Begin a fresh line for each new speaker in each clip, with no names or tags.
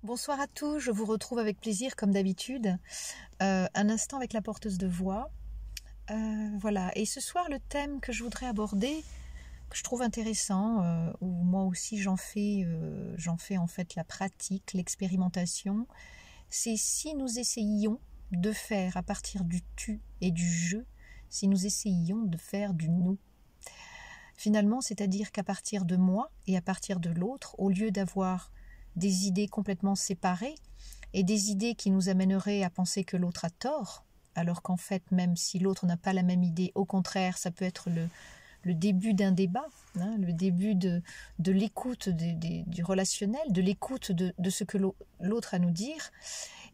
Bonsoir à tous, je vous retrouve avec plaisir comme d'habitude, un instant avec la porteuse de voix. Voilà, et ce soir le thème que je voudrais aborder, que je trouve intéressant, où moi aussi j'en fais en fait la pratique, l'expérimentation, c'est si nous essayions de faire à partir du tu et du je, si nous essayions de faire du nous. Finalement, c'est-à-dire qu'à partir de moi et à partir de l'autre, au lieu d'avoir des idées complètement séparées et des idées qui nous amèneraient à penser que l'autre a tort, alors qu'en fait, même si l'autre n'a pas la même idée, au contraire, ça peut être le début d'un débat, le début de l'écoute du relationnel, de l'écoute de ce que l'autre a à nous dire.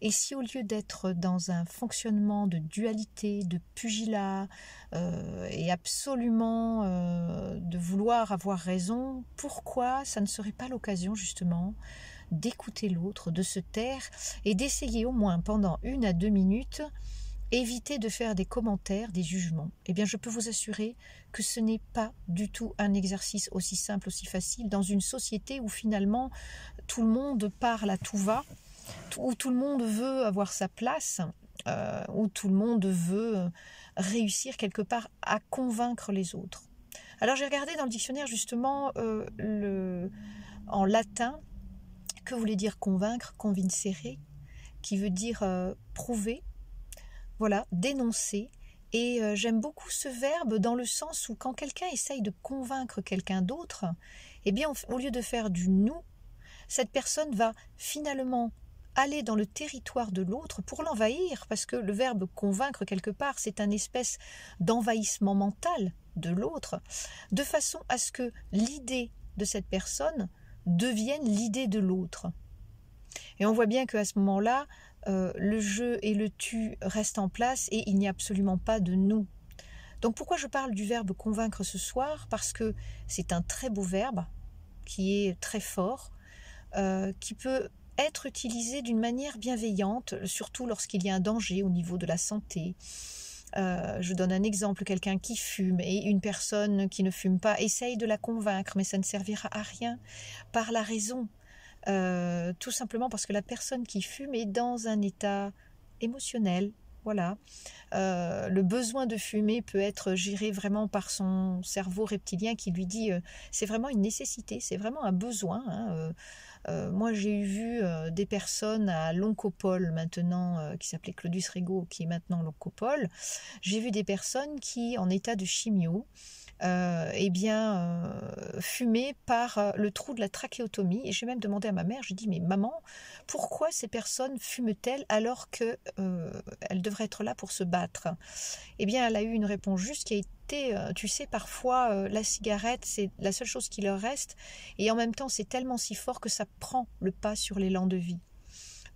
Et si au lieu d'être dans un fonctionnement de dualité, de pugilat, et absolument de vouloir avoir raison, pourquoi ça ne serait pas l'occasion justement d'écouter l'autre, de se taire et d'essayer au moins pendant 1 à 2 minutes, éviter de faire des commentaires, des jugements. Eh bien, je peux vous assurer que ce n'est pas du tout un exercice aussi simple, aussi facile, dans une société où finalement tout le monde parle à tout va, où tout le monde veut avoir sa place, où tout le monde veut réussir quelque part à convaincre les autres. Alors j'ai regardé dans le dictionnaire justement en latin, que voulait dire convaincre, convincere, qui veut dire prouver, voilà, dénoncer. Et j'aime beaucoup ce verbe dans le sens où quand quelqu'un essaye de convaincre quelqu'un d'autre, eh bien au lieu de faire du nous, cette personne va finalement aller dans le territoire de l'autre pour l'envahir, parce que le verbe convaincre quelque part, c'est un espèce d'envahissement mental de l'autre, de façon à ce que l'idée de cette personne devienne l'idée de l'autre. Et on voit bien qu'à ce moment-là, le je et le tu restent en place et il n'y a absolument pas de nous. Donc pourquoi je parle du verbe convaincre ce soir? Parce que c'est un très beau verbe qui est très fort, qui peut être utilisé d'une manière bienveillante, surtout lorsqu'il y a un danger au niveau de la santé. Je donne un exemple, quelqu'un qui fume et une personne qui ne fume pas essaye de la convaincre, mais ça ne servira à rien par la raison. Tout simplement parce que la personne qui fume est dans un état émotionnel. Voilà. Le besoin de fumer peut être géré vraiment par son cerveau reptilien qui lui dit c'est vraiment une nécessité, c'est vraiment un besoin. Moi j'ai vu des personnes à l'Oncopole maintenant, qui s'appelait Claudius Regaud, qui est maintenant l'Oncopole. J'ai vu des personnes qui, en état de chimio, fumé par le trou de la trachéotomie. Et j'ai même demandé à ma mère, je dis mais maman, pourquoi ces personnes fument-elles alors qu'elles devraient être là pour se battre? Eh bien elle a eu une réponse juste qui a été, tu sais, parfois la cigarette c'est la seule chose qui leur reste et en même temps c'est tellement si fort que ça prend le pas sur l'élan de vie.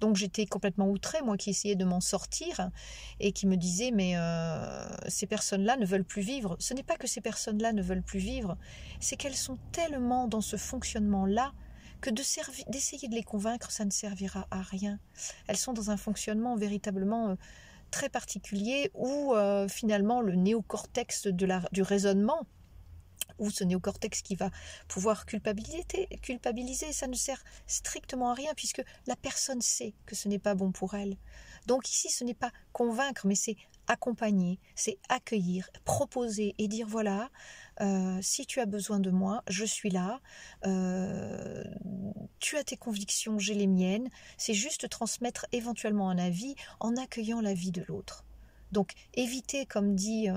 Donc j'étais complètement outrée, moi qui essayais de m'en sortir et qui me disais mais ces personnes-là ne veulent plus vivre. Ce n'est pas que ces personnes-là ne veulent plus vivre, c'est qu'elles sont tellement dans ce fonctionnement-là que d'essayer de les convaincre, ça ne servira à rien. Elles sont dans un fonctionnement véritablement très particulier où finalement le néocortex du raisonnement, ou ce néocortex qui va pouvoir culpabiliser, ça ne sert strictement à rien puisque la personne sait que ce n'est pas bon pour elle. Donc ici, ce n'est pas convaincre, mais c'est accompagner, c'est accueillir, proposer et dire voilà, si tu as besoin de moi, je suis là, tu as tes convictions, j'ai les miennes, c'est juste transmettre éventuellement un avis en accueillant l'avis de l'autre. Donc éviter, comme dit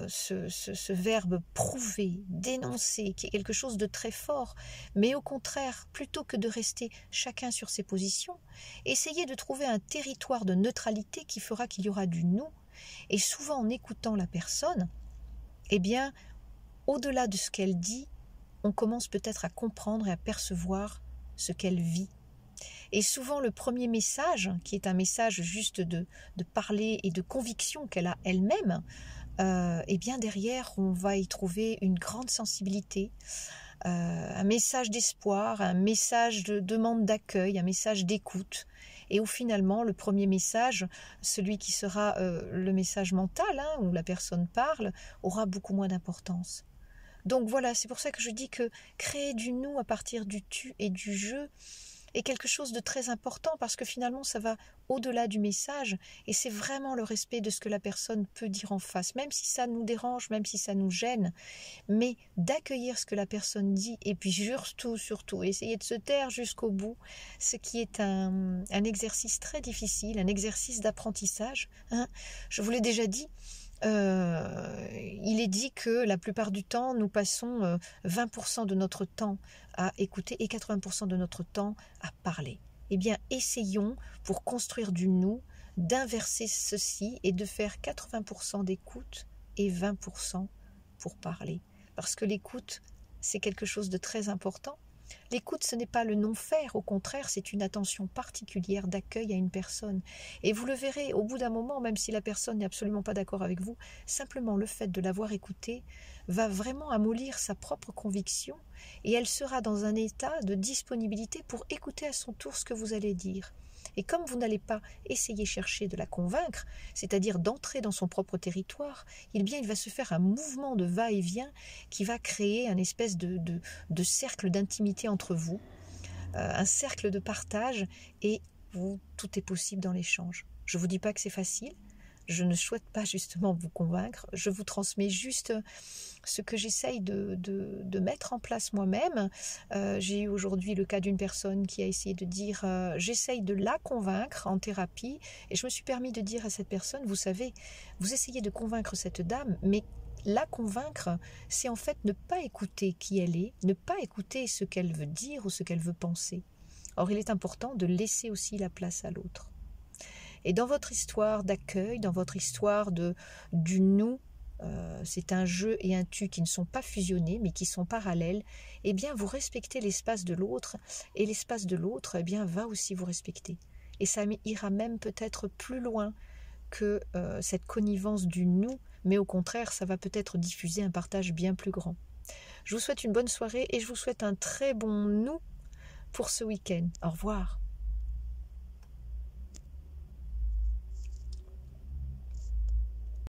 ce verbe prouver, dénoncer, qui est quelque chose de très fort, mais au contraire, plutôt que de rester chacun sur ses positions, essayer de trouver un territoire de neutralité qui fera qu'il y aura du nous, et souvent en écoutant la personne, eh bien, au-delà de ce qu'elle dit, on commence peut-être à comprendre et à percevoir ce qu'elle vit. Et souvent le premier message, qui est un message juste de parler et de conviction qu'elle a elle-même, et bien derrière on va y trouver une grande sensibilité, un message d'espoir, un message de demande d'accueil, un message d'écoute, et où finalement le premier message, celui qui sera le message mental, où la personne parle, aura beaucoup moins d'importance. Donc voilà, c'est pour ça que je dis que créer du nous à partir du tu et du je, est quelque chose de très important parce que finalement ça va au-delà du message et c'est vraiment le respect de ce que la personne peut dire en face, même si ça nous dérange, même si ça nous gêne, mais d'accueillir ce que la personne dit et puis surtout, essayer de se taire jusqu'au bout, ce qui est un exercice très difficile, un exercice d'apprentissage. Hein. Je vous l'ai déjà dit, il est dit que la plupart du temps, nous passons 20% de notre temps à écouter et 80% de notre temps à parler. Eh bien, essayons, pour construire du nous, d'inverser ceci et de faire 80% d'écoute et 20% pour parler. Parce que l'écoute, c'est quelque chose de très important. L'écoute, ce n'est pas le non-faire, au contraire, c'est une attention particulière d'accueil à une personne. Et vous le verrez, au bout d'un moment, même si la personne n'est absolument pas d'accord avec vous, simplement le fait de l'avoir écoutée va vraiment amollir sa propre conviction et elle sera dans un état de disponibilité pour écouter à son tour ce que vous allez dire. Et comme vous n'allez pas essayer chercher de la convaincre, c'est-à-dire d'entrer dans son propre territoire, eh bien il va se faire un mouvement de va-et-vient qui va créer un espèce de cercle d'intimité entre vous, un cercle de partage, et tout est possible dans l'échange. Je ne vous dis pas que c'est facile, je ne souhaite pas justement vous convaincre, je vous transmets juste ce que j'essaye de mettre en place moi-même. J'ai eu aujourd'hui le cas d'une personne qui a essayé de dire j'essaye de la convaincre en thérapie, et je me suis permis de dire à cette personne, vous savez, vous essayez de convaincre cette dame, mais la convaincre, c'est en fait ne pas écouter qui elle est, ne pas écouter ce qu'elle veut dire ou ce qu'elle veut penser. Or, il est important de laisser aussi la place à l'autre. Et dans votre histoire d'accueil, dans votre histoire du nous, c'est un je et un tu qui ne sont pas fusionnés mais qui sont parallèles, eh bien vous respectez l'espace de l'autre et l'espace de l'autre eh bien va aussi vous respecter. Et ça ira même peut-être plus loin que cette connivence du nous, mais au contraire ça va peut-être diffuser un partage bien plus grand. Je vous souhaite une bonne soirée et je vous souhaite un très bon nous pour ce week-end. Au revoir.